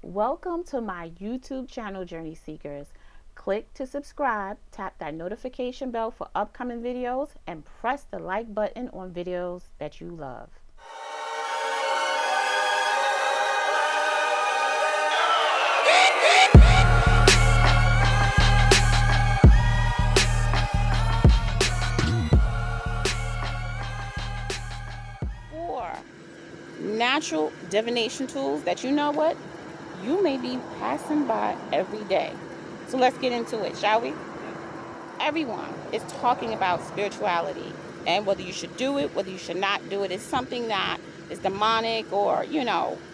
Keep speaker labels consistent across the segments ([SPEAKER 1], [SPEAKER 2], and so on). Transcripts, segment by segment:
[SPEAKER 1] Welcome to my YouTube channel, Journey Seekers. Click to subscribe, tap that notification bell for upcoming videos, and press the like button on videos that you love. For natural divination tools that you know what? You may be passing by every day. So let's get into it, shall we? Everyone is talking about spirituality and whether you should do it, whether you should not do it. It's something that is demonic or,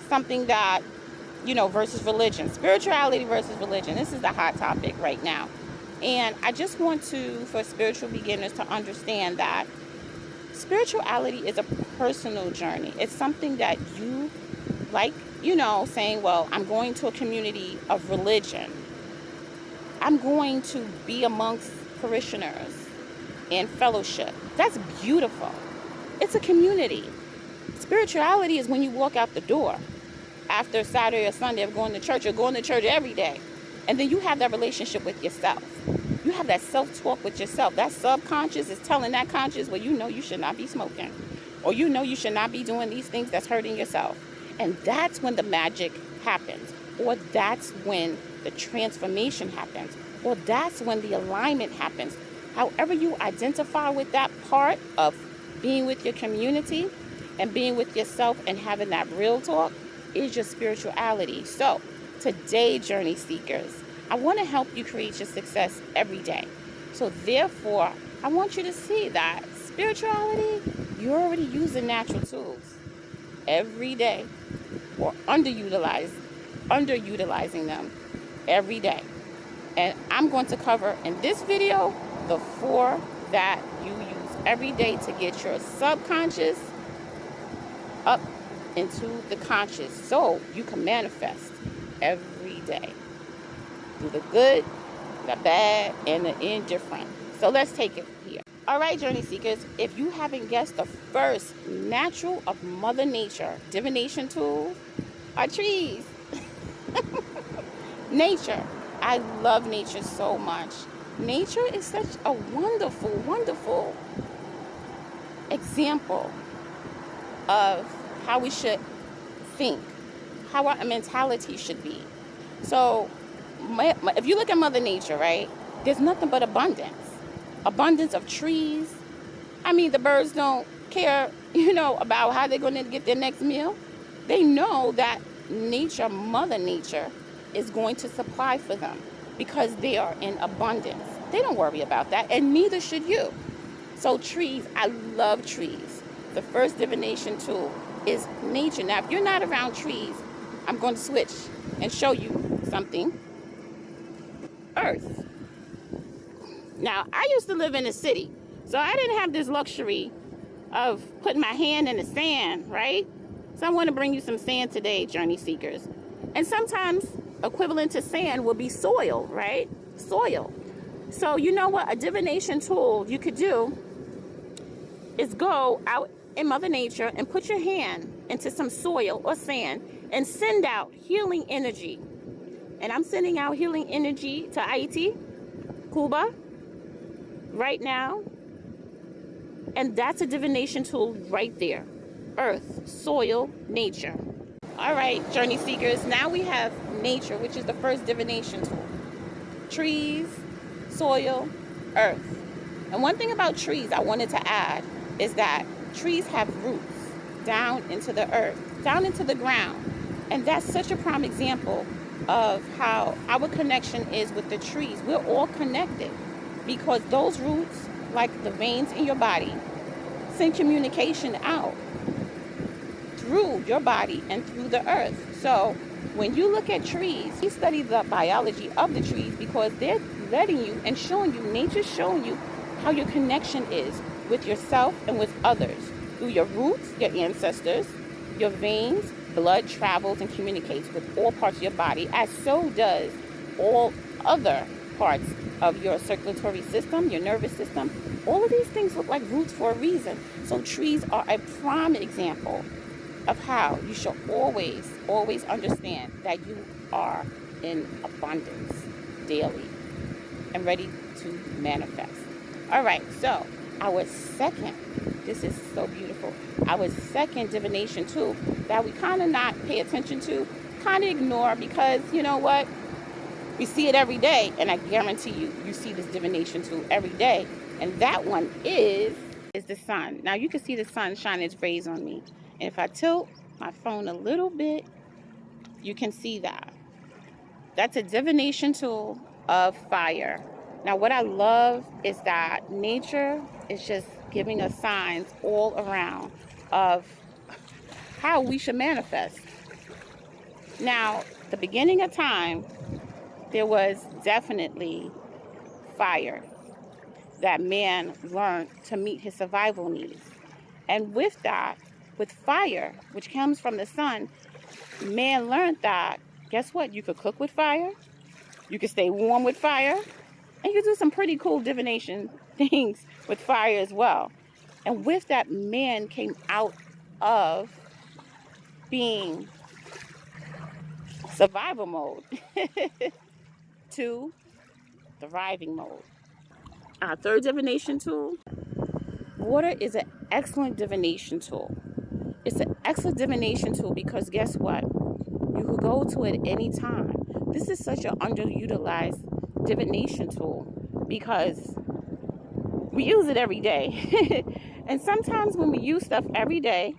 [SPEAKER 1] something that, versus religion. Spirituality versus religion. This is the hot topic right now. And I just want for spiritual beginners to understand that spirituality is a personal journey. It's something that you like, saying, well, I'm going to a community of religion. I'm going to be amongst parishioners and fellowship. That's beautiful. It's a community. Spirituality is when you walk out the door after Saturday or Sunday of going to church or going to church every day. And then you have that relationship with yourself. You have that self-talk with yourself. That subconscious is telling that conscious, well, you should not be smoking. Or you should not be doing these things that's hurting yourself. And that's when the magic happens. Or that's when the transformation happens. Or that's when the alignment happens. However you identify with that part of being with your community and being with yourself and having that real talk is your spirituality. So today, Journey Seekers, I want to help you create your success every day. So therefore, I want you to see that spirituality, you're already using natural tools every day or underutilizing them every day. And I'm going to cover in this video the 4 that you use every day to get your subconscious up into the conscious so you can manifest every day. Do the good, the bad, and the indifferent. So let's take it here. All right, Journey Seekers, if you haven't guessed, the first natural of Mother Nature divination tool are trees. Nature. I love nature so much. Nature is such a wonderful, wonderful example of how we should think, how our mentality should be. So if you look at Mother Nature, right, there's nothing but abundance. Abundance of trees. I mean, the birds don't care, about how they're going to get their next meal. They know that nature, Mother Nature, is going to supply for them because they are in abundance. They don't worry about that, and neither should you. So trees, I love trees. The first divination tool is nature. Now, if you're not around trees, I'm going to switch and show you something. Earth. Now, I used to live in a city, so I didn't have this luxury of putting my hand in the sand, right? So I want to bring you some sand today, Journey Seekers. And sometimes equivalent to sand will be soil, right? Soil. So you know what a divination tool you could do is go out in Mother Nature and put your hand into some soil or sand and send out healing energy. And I'm sending out healing energy to Haiti, Cuba, right now. And that's a divination tool right there. Earth, soil, nature. All right, Journey Seekers, now we have nature, which is the first divination tool. Trees, soil, earth. And one thing about trees I wanted to add is that trees have roots down into the earth, down into the ground. And that's such a prime example of how our connection is with the trees. We're all connected because those roots, like the veins in your body, send communication out through your body and through the earth. So when you look at trees, you study the biology of the trees because they're letting you and showing you, nature's showing you how your connection is with yourself and with others. Through your roots, your ancestors, your veins, blood travels and communicates with all parts of your body, as so does all other parts of your circulatory system, your nervous system. All of these things look like roots for a reason. So trees are a prime example of how you should always understand that you are in abundance daily and ready to manifest. All right, so our second, this is so beautiful, our second divination tool that we kind of not pay attention to, kind of ignore, because you know what? We see it every day, and I guarantee you see this divination tool every day, and that one is the sun. Now you can see the sun shining its rays on me, and if I tilt my phone a little bit, you can see that. That's a divination tool of fire. Now what I love is that nature is just giving us signs all around of how we should manifest. Now, the beginning of time, there was definitely fire that man learned to meet his survival needs. And with that, with fire, which comes from the sun, man learned that, guess what? You could cook with fire, you could stay warm with fire, and you could do some pretty cool divination things with fire as well. And with that, man came out of being survival mode to thriving mode. Our third divination tool, water is an excellent divination tool. It's an excellent divination tool because guess what? You could go to it any time. This is such an underutilized divination tool because we use it every day. And sometimes when we use stuff every day,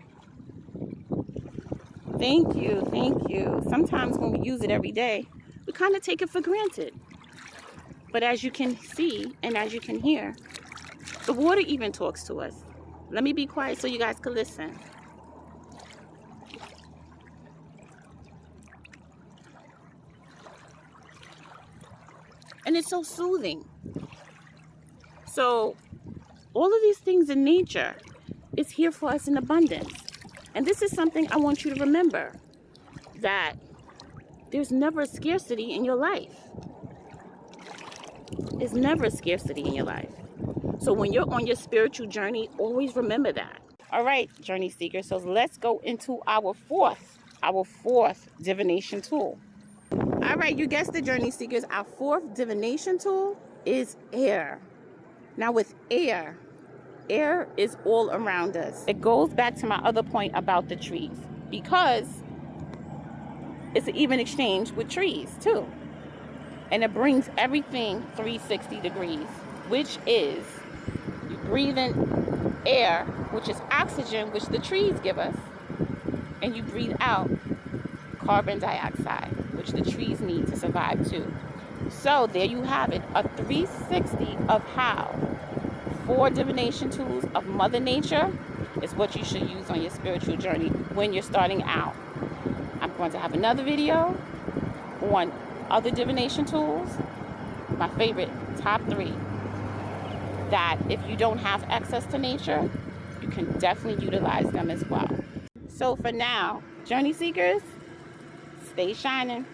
[SPEAKER 1] thank you. Sometimes when we use it every day, we kind of take it for granted. But as you can see and as you can hear, the water even talks to us. Let me be quiet so you guys can listen. And it's so soothing. So all of these things in nature is here for us in abundance. And this is something I want you to remember, that there's never a scarcity in your life. There's never a scarcity in your life. So when you're on your spiritual journey, always remember that. All right, journey seekers, so let's go into our fourth divination tool. All right, you guessed the journey seekers, our fourth divination tool is air. Now with air is all around us. It goes back to my other point about the trees, because it's an even exchange with trees too. And it brings everything 360 degrees, which is you breathe in air, which is oxygen, which the trees give us, and you breathe out carbon dioxide, which the trees need to survive too. So there you have it, a 360 of how 4 divination tools of Mother Nature is what you should use on your spiritual journey when you're starting out. I'm going to have another video on other divination tools, my favorite top 3, that if you don't have access to nature, you can definitely utilize them as well. So for now, journey seekers, stay shining.